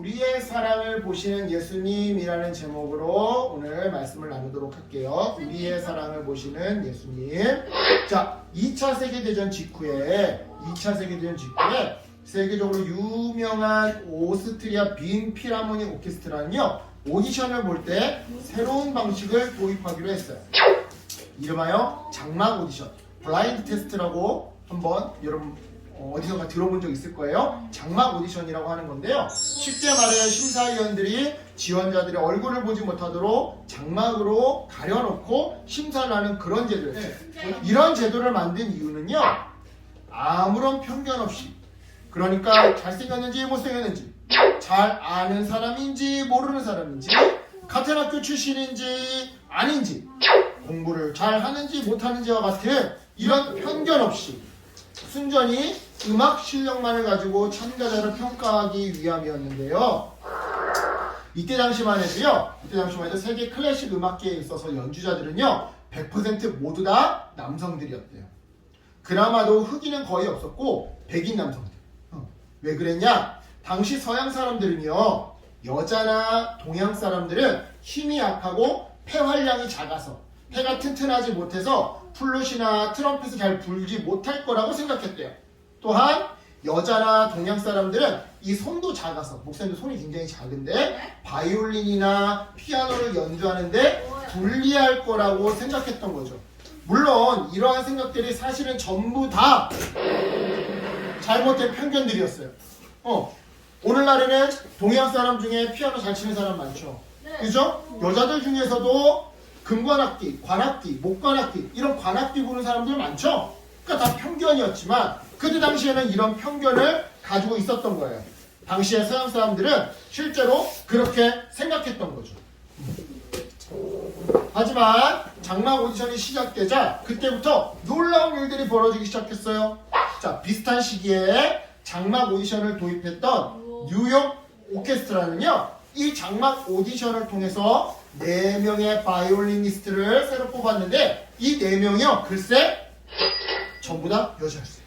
우리의 사랑을 보시는 예수님이라는 제목으로 오늘 말씀을 나누도록 할게요. 우리의 사랑을 보시는 예수님. 자, 2차 세계대전 직후에 세계적으로 유명한 오스트리아 빈 필하모니 오케스트라는요, 오디션을 볼 때 새로운 방식을 도입하기로 했어요. 이름하여 장막 오디션, 블라인드 테스트라고 한번 여러분 어디선가 들어본 적 있을 거예요. 장막 오디션이라고 하는 건데요. 쉽게 말해 심사위원들이 지원자들의 얼굴을 보지 못하도록 장막으로 가려놓고 심사를 하는 그런 제도였어요. 이런 제도를 만든 이유는요, 아무런 편견 없이, 그러니까 잘생겼는지 못생겼는지, 잘 아는 사람인지 모르는 사람인지, 같은 학교 출신인지 아닌지, 공부를 잘 하는지 못하는지와 같은 이런 편견 없이 순전히 음악 실력만을 가지고 참가자를 평가하기 위함이었는데요. 이때 당시만 해도 세계 클래식 음악계에 있어서 연주자들은요 100% 모두 다 남성들이었대요. 그나마도 흑인은 거의 없었고 백인 남성들. 왜 그랬냐? 당시 서양 사람들은요, 여자나 동양 사람들은 힘이 약하고 폐활량이 작아서 폐가 튼튼하지 못해서 플룻이나 트럼펫을 잘 불지 못할 거라고 생각했대요. 또한 여자나 동양 사람들은 이 손도 작아서, 목사님도 손이 굉장히 작은데 바이올린이나 피아노를 연주하는데 불리할 거라고 생각했던 거죠. 물론 이러한 생각들이 사실은 전부 다 잘못된 편견들이었어요. 오늘날에는 동양 사람 중에 피아노 잘 치는 사람 많죠. 그죠? 여자들 중에서도 금관악기, 관악기, 목관악기, 이런 관악기 부는 사람들 많죠? 그러니까 다 편견이었지만 그때 당시에는 이런 편견을 가지고 있었던 거예요. 당시의 서양 사람들은 실제로 그렇게 생각했던 거죠. 하지만 장막 오디션이 시작되자 그때부터 놀라운 일들이 벌어지기 시작했어요. 자, 비슷한 시기에 장막 오디션을 도입했던 뉴욕 오케스트라는요, 이 장막 오디션을 통해서 4명의 바이올리니스트를 새로 뽑았는데 이 4명이요, 글쎄 전부 다 여자였어요.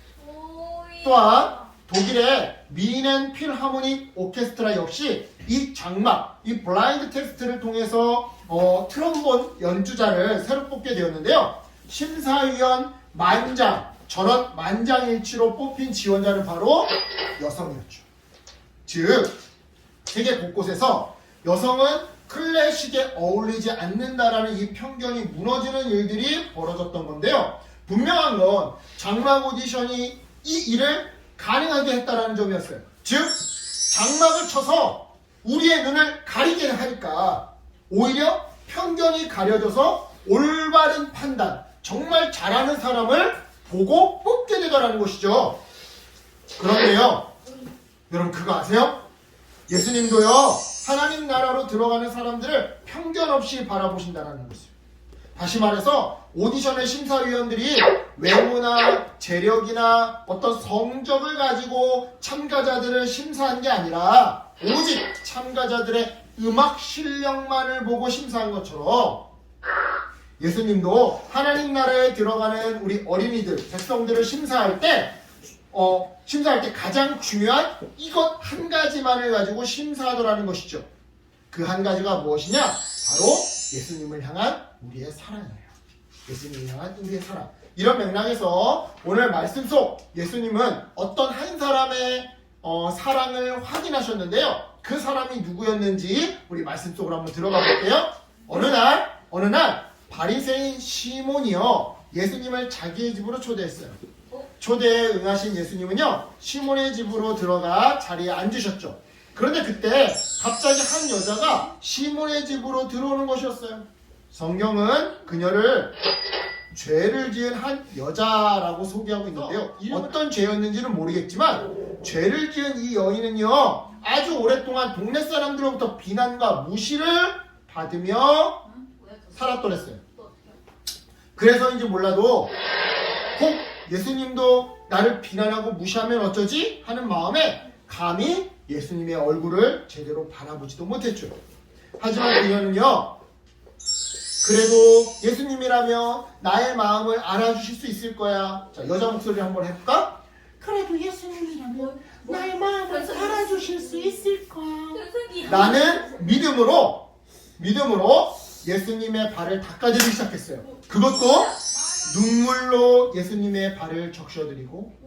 또한 독일의 미넨 필하모닉 오케스트라 역시 이 장막, 이 블라인드 테스트를 통해서 트럼본 연주자를 새로 뽑게 되었는데요. 심사위원 만장, 전원 만장일치로 뽑힌 지원자는 바로 여성이었죠. 즉, 세계 곳곳에서 여성은 클래식에 어울리지 않는다라는 이 편견이 무너지는 일들이 벌어졌던 건데요. 분명한 건 장막 오디션이 이 일을 가능하게 했다라는 점이었어요. 즉, 장막을 쳐서 우리의 눈을 가리게 하니까 오히려 편견이 가려져서 올바른 판단, 정말 잘하는 사람을 보고 뽑게 되더라는 것이죠. 그런데요, 여러분 그거 아세요? 예수님도요, 하나님 나라로 들어가는 사람들을 편견 없이 바라보신다는 것이에요. 다시 말해서 오디션의 심사위원들이 외모나 재력이나 어떤 성적을 가지고 참가자들을 심사한 게 아니라 오직 참가자들의 음악 실력만을 보고 심사한 것처럼 예수님도 하나님 나라에 들어가는 우리 어린이들, 백성들을 심사할 때 가장 중요한 이것 한 가지만을 가지고 심사하더라는 것이죠. 그 한 가지가 무엇이냐? 바로 예수님을 향한 우리의 사랑이에요. 예수님을 향한 우리의 사랑. 이런 맥락에서 오늘 말씀 속 예수님은 어떤 한 사람의 사랑을 확인하셨는데요. 그 사람이 누구였는지 우리 말씀 속으로 한번 들어가 볼게요. 어느 날 바리새인 시몬이요, 예수님을 자기의 집으로 초대했어요. 초대에 응하신 예수님은요, 시몬의 집으로 들어가 자리에 앉으셨죠. 그런데 그때 갑자기 한 여자가 시몬의 집으로 들어오는 것이었어요. 성경은 그녀를 죄를 지은 한 여자라고 소개하고 있는데요. 어떤 죄였는지는 모르겠지만 죄를 지은 이 여인은요, 아주 오랫동안 동네 사람들로부터 비난과 무시를 받으며 살았더랬어요. 그래서인지 몰라도 혹 예수님도 나를 비난하고 무시하면 어쩌지? 하는 마음에 감히 예수님의 얼굴을 제대로 바라보지도 못했죠. 하지만 그녀는요, 그래도 예수님이라면 나의 마음을 알아주실 수 있을 거야. 자, 여자 목소리 한번 해볼까? 그래도 예수님이라면 나의 마음을 알아주실 수 있을 거야. 나는 믿음으로 예수님의 발을 닦아드리기 시작했어요. 그것도 눈물로 예수님의 발을 적셔드리고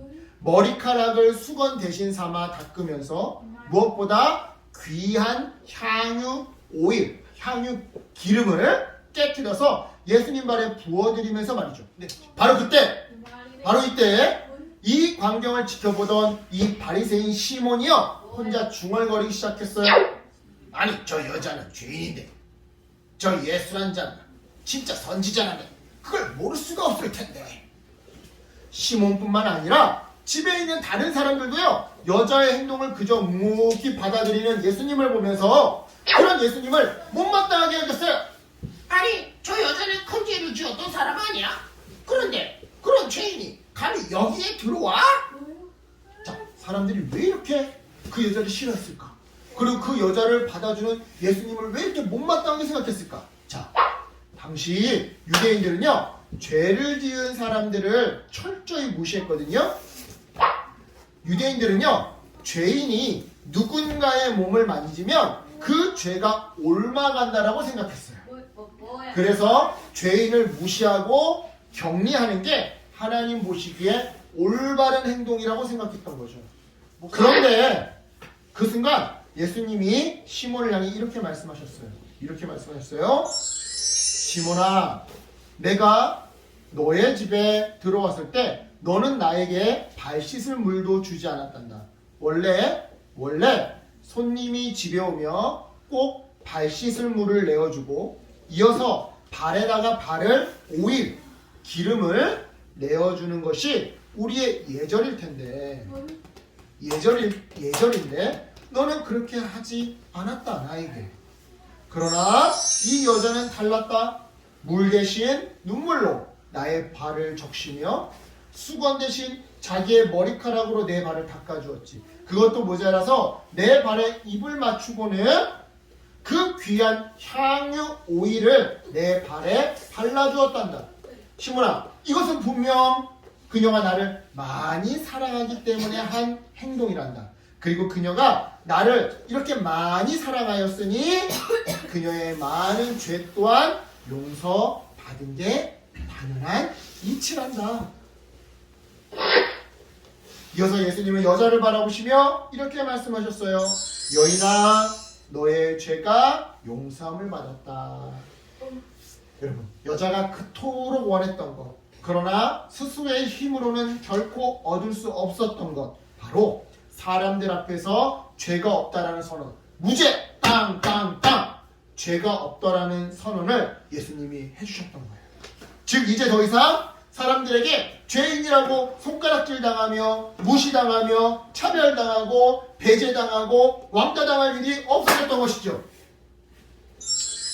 머리카락을 수건 대신 삼아 닦으면서 무엇보다 귀한 향유 오일, 향유 기름을 깨뜨려서 예수님 발에 부어드리면서 말이죠. 네. 바로 이때 이 광경을 지켜보던 이 바리새인 시몬이요 혼자 중얼거리기 시작했어요. 아니 저 여자는 죄인인데 저 예수란 자는 진짜 선지자라면 그걸 모를 수가 없을 텐데. 시몬뿐만 아니라 집에 있는 다른 사람들도요 여자의 행동을 그저 묵묵히 받아들이는 예수님을 보면서 그런 예수님을 못마땅하게 여겼어요. 아니 저 여자는 큰 죄를 지었던 사람 아니야? 그런데 그런 죄인이 감히 여기에 들어와? 자, 사람들이 왜 이렇게 그 여자를 싫어했을까? 그리고 그 여자를 받아주는 예수님을 왜 이렇게 못마땅하게 생각했을까? 자, 당시 유대인들은요 죄를 지은 사람들을 철저히 무시했거든요. 유대인들은요 죄인이 누군가의 몸을 만지면 그 죄가 옮아간다라고 생각했어요. 그래서 죄인을 무시하고 격리하는 게 하나님 보시기에 올바른 행동이라고 생각했던 거죠. 그런데 그 순간 예수님이 시몬을 향해 이렇게 말씀하셨어요. 시몬아, 내가 너의 집에 들어왔을 때 너는 나에게 발 씻을 물도 주지 않았단다. 원래 손님이 집에 오며 꼭 발 씻을 물을 내어주고 이어서 발에다가 바를 오일, 기름을 내어주는 것이 우리의 예절일 텐데 예절인데 너는 그렇게 하지 않았다 나에게. 그러나 이 여자는 달랐다. 물 대신 눈물로 나의 발을 적시며 수건 대신 자기의 머리카락으로 내 발을 닦아주었지. 그것도 모자라서 내 발에 입을 맞추고는 그 귀한 향유 오일을 내 발에 발라주었단다. 시몬아, 이것은 분명 그녀가 나를 많이 사랑하기 때문에 한 행동이란다. 그리고 그녀가 나를 이렇게 많이 사랑하였으니 그녀의 많은 죄 또한 용서받은 게 당연한 이치란다. 이어서 예수님은 여자를 바라보시며 이렇게 말씀하셨어요. 여인아, 너의 죄가 용서함을 받았다. 여러분, 여자가 그토록 원했던 것, 그러나 스스로의 힘으로는 결코 얻을 수 없었던 것, 바로 사람들 앞에서 죄가 없다라는 선언, 무죄 땅땅땅 죄가 없다라는 선언을 예수님이 해주셨던 거예요. 즉 이제 더 이상 사람들에게 죄인이라고 손가락질 당하며 무시당하며 차별당하고 배제당하고 왕따당할 일이 없어졌던 것이죠.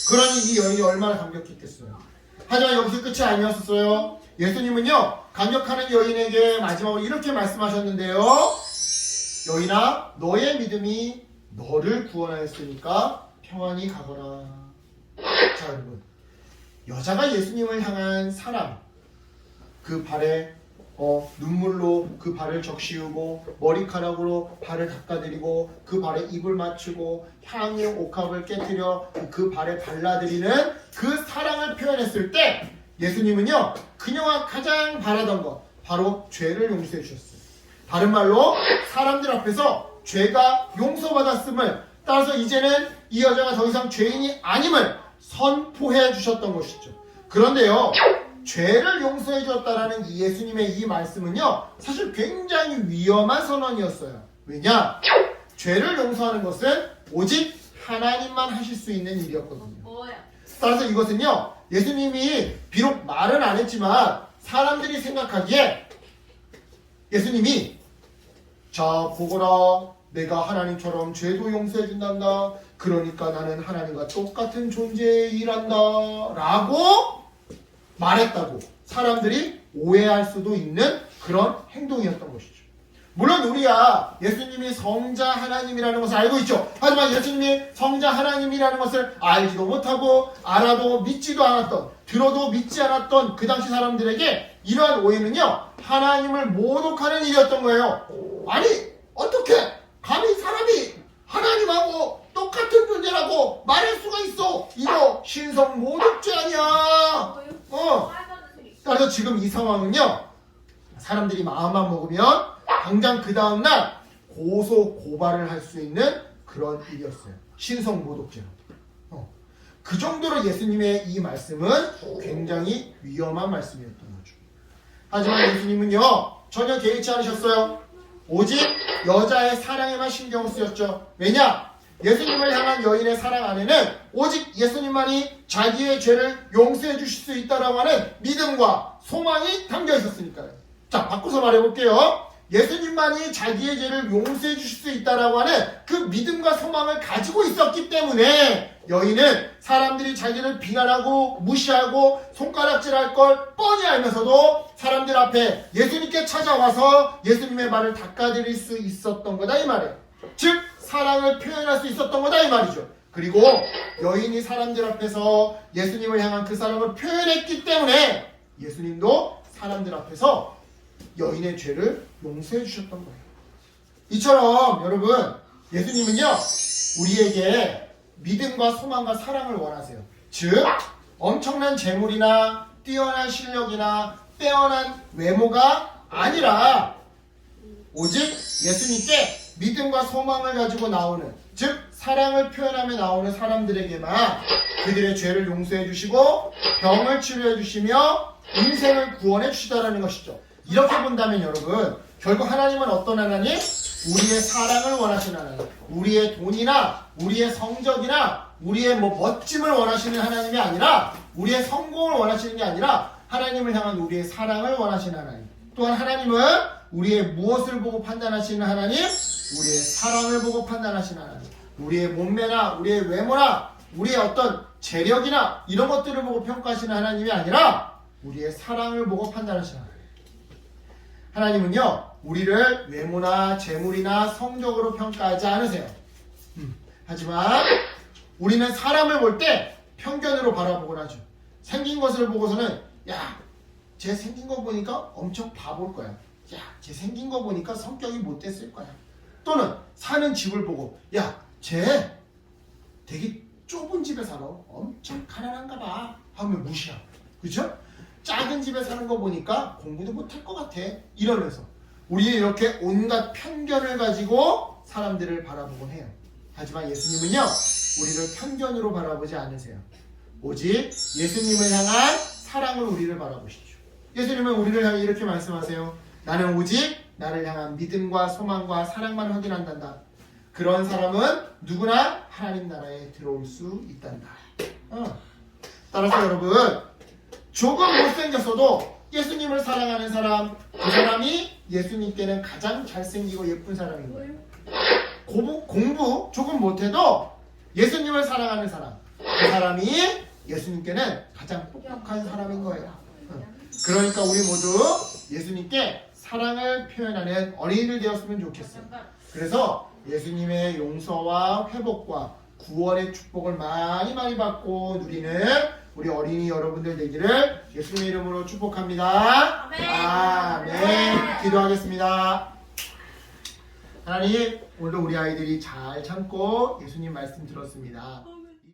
그러니 이 여인이 얼마나 감격했겠어요. 하지만 여기서 끝이 아니었어요. 예수님은요 감격하는 여인에게 마지막으로 이렇게 말씀하셨는데요. 여인아, 너의 믿음이 너를 구원하였으니까 평안히 가거라. 자, 여러분, 여자가 예수님을 향한 사랑, 그 발에 눈물로 그 발을 적시우고 머리카락으로 발을 닦아드리고 그 발에 입을 맞추고 향유 옥합을 깨뜨려 그 발에 발라드리는 그 사랑을 표현했을 때 예수님은요 그녀가 가장 바라던 것, 바로 죄를 용서해 주셨어요. 다른 말로 사람들 앞에서 죄가 용서받았음을, 따라서 이제는 이 여자가 더 이상 죄인이 아님을 선포해 주셨던 것이죠. 그런데요, 죄를 용서해 주었다라는 이 예수님의 이 말씀은요 사실 굉장히 위험한 선언이었어요. 왜냐? 죄를 용서하는 것은 오직 하나님만 하실 수 있는 일이었거든요. 따라서 이것은요 예수님이 비록 말은 안 했지만 사람들이 생각하기에 예수님이 자 보거라, 내가 하나님처럼 죄도 용서해 준단다, 그러니까 나는 하나님과 똑같은 존재에 일한다 라고 말했다고 사람들이 오해할 수도 있는 그런 행동이었던 것이죠. 물론 우리야 예수님이 성자 하나님이라는 것을 알고 있죠. 하지만 예수님이 성자 하나님이라는 것을 알지도 못하고 알아도 믿지도 않았던, 들어도 믿지 않았던 그 당시 사람들에게 이러한 오해는요 하나님을 모독하는 일이었던 거예요. 아니 어떻게 감히 사람이 하나님하고 똑같은 신성 모독죄 아니야. 그래서 지금 이 상황은요, 사람들이 마음만 먹으면 당장 그 다음날 고소 고발을 할 수 있는 그런 일이었어요. 신성 모독죄로. 그 정도로 예수님의 이 말씀은 굉장히 위험한 말씀이었던 거죠. 하지만 예수님은요, 전혀 개의치 않으셨어요. 오직 여자의 사랑에만 신경을 쓰였죠. 왜냐? 예수님을 향한 여인의 사랑 안에는 오직 예수님만이 자기의 죄를 용서해 주실 수 있다라고 하는 믿음과 소망이 담겨 있었으니까요. 자, 바꿔서 말해볼게요. 예수님만이 자기의 죄를 용서해 주실 수 있다라고 하는 그 믿음과 소망을 가지고 있었기 때문에 여인은 사람들이 자기를 비난하고 무시하고 손가락질할 걸 뻔히 알면서도 사람들 앞에 예수님께 찾아와서 예수님의 말을 닦아드릴 수 있었던 거다 이 말이에요. 즉 사랑을 표현할 수 있었던 거다 이 말이죠. 그리고 여인이 사람들 앞에서 예수님을 향한 그 사랑을 표현했기 때문에 예수님도 사람들 앞에서 여인의 죄를 용서해 주셨던 거예요. 이처럼 여러분, 예수님은요, 우리에게 믿음과 소망과 사랑을 원하세요. 즉 엄청난 재물이나 뛰어난 실력이나 빼어난 외모가 아니라 오직 예수님께 믿음과 소망을 가지고 나오는, 즉 사랑을 표현하며 나오는 사람들에게만 그들의 죄를 용서해 주시고 병을 치료해 주시며 인생을 구원해 주시다라는 것이죠. 이렇게 본다면 여러분, 결국 하나님은 어떤 하나님? 우리의 사랑을 원하시는 하나님, 우리의 돈이나 우리의 성적이나 우리의 멋짐을 원하시는 하나님이 아니라, 우리의 성공을 원하시는 게 아니라 하나님을 향한 우리의 사랑을 원하시는 하나님. 또한 하나님은 우리의 무엇을 보고 판단하시는 하나님? 우리의 사랑을 보고 판단하시는 하나님. 우리의 몸매나 우리의 외모나 우리의 어떤 재력이나 이런 것들을 보고 평가하시는 하나님이 아니라 우리의 사랑을 보고 판단하시는 하나님. 하나님은요, 우리를 외모나 재물이나 성적으로 평가하지 않으세요. 하지만 우리는 사람을 볼 때 편견으로 바라보곤 하죠. 생긴 것을 보고서는 야, 쟤 생긴 거 보니까 엄청 바보일 거야. 야, 쟤 생긴 거 보니까 성격이 못됐을 거야. 또는 사는 집을 보고 야, 쟤 되게 좁은 집에 살아. 엄청 가난한가 봐. 하면 무시하고. 그렇죠? 작은 집에 사는 거 보니까 공부도 못할 것 같아. 이러면서 우리는 이렇게 온갖 편견을 가지고 사람들을 바라보곤 해요. 하지만 예수님은요, 우리를 편견으로 바라보지 않으세요. 오직 예수님을 향한 사랑으로 우리를 바라보시죠. 예수님은 우리를 향해 이렇게 말씀하세요. 나는 오직 나를 향한 믿음과 소망과 사랑만 확인한단다. 그런 사람은 누구나 하나님 나라에 들어올 수 있단다. 따라서 여러분, 조금 못생겼어도 예수님을 사랑하는 사람, 그 사람이 예수님께는 가장 잘생기고 예쁜 사람인 거예요. 공부 조금 못해도 예수님을 사랑하는 사람, 그 사람이 예수님께는 가장 똑똑한 사람인 거예요. 그러니까 우리 모두 예수님께 사랑을 표현하는 어린이들 되었으면 좋겠어요. 그래서 예수님의 용서와 회복과 구원의 축복을 많이 받고 누리는 우리 어린이 여러분들 되기를 예수님의 이름으로 축복합니다. 아멘. 기도하겠습니다. 하나님, 오늘도 우리 아이들이 잘 참고 예수님 말씀 들었습니다.